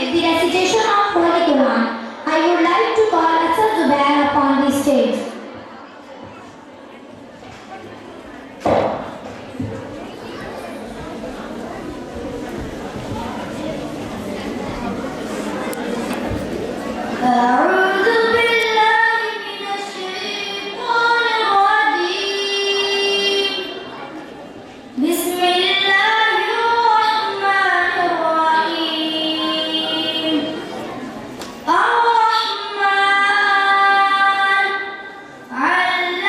with the recitation of Holy Quran. I would like to call Asad Zubair upon the stage. أعوذ بالله من الشيطان الرجيم. بسم الله الرحمن الرحيم. الرحمن علم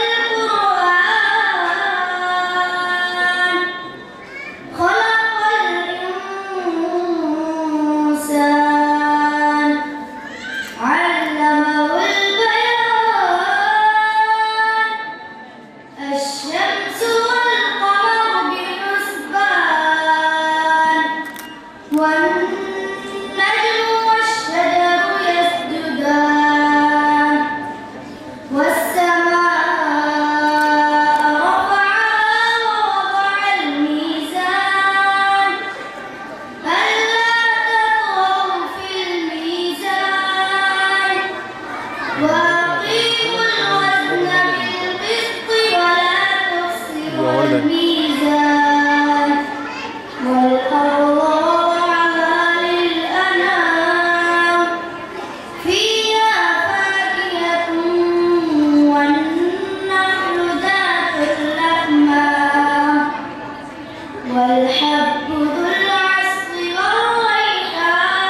القرآن خلق الإنسان علمه البيان. الشمس والقمر بحسبان والنجم والشجر يسجدان والسماء رفعها ووضع الميزان ألا تطغوا في الميزان وأقيموا الوزن بالقسط ولا تخسروا الميزان والأرض وضعها للأنام فيها فاكهة والنخل ذات الأكمام والحب ذو العصف والريحان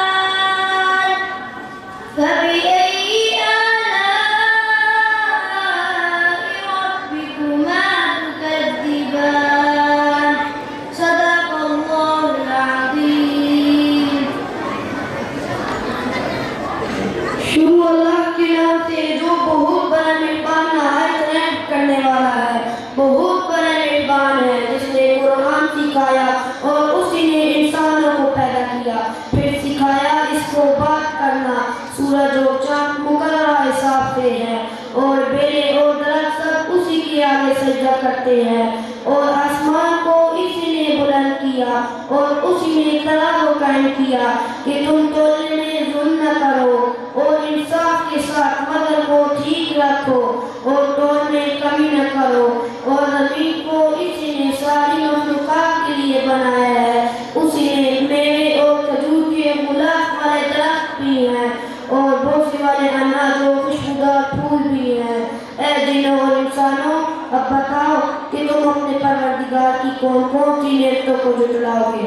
فبأي آلاء ربكما تكذبان. صدق الله العظيم. شروع اللہ کے نام سے جو بہت بڑا مہربان نہایت رحم کرنے والا ہے، بہت بڑا مہربان ہے، جس نے قرآن سکھایا اور اسی نے انسانوں کو پیدا کیا، پھر سکھایا اس کو بات کرنا۔ سورج اور چاند مقررہ حساب سے ہے اور بیلے اور درخت سب اسی کے آگے سجدہ کرتے ہیں، اور آسمان کو اسی نے بلند کیا اور اسی نے طرح کو قائم کیا کہ تم تولنے میں ظلم نہ کرو اور انصاف کے ساتھ مدر کو ٹھیک رکھو اور توڑ میں کمی نہ کرو، اور زمین کو اسی نے ساری مخلوقات کے لیے بنایا ہے۔ اسی نے میوے اور کھجور کے گلاب والے درخت بھی ہیں اور بوسے والے اناج اور خوشبودار پھول بھی ہیں۔ اے جنوں اور انسانوں، اب بتاؤ کہ تم اپنے پروردگار کی کون کون سی نعمتوں کو جھٹلاؤ گے؟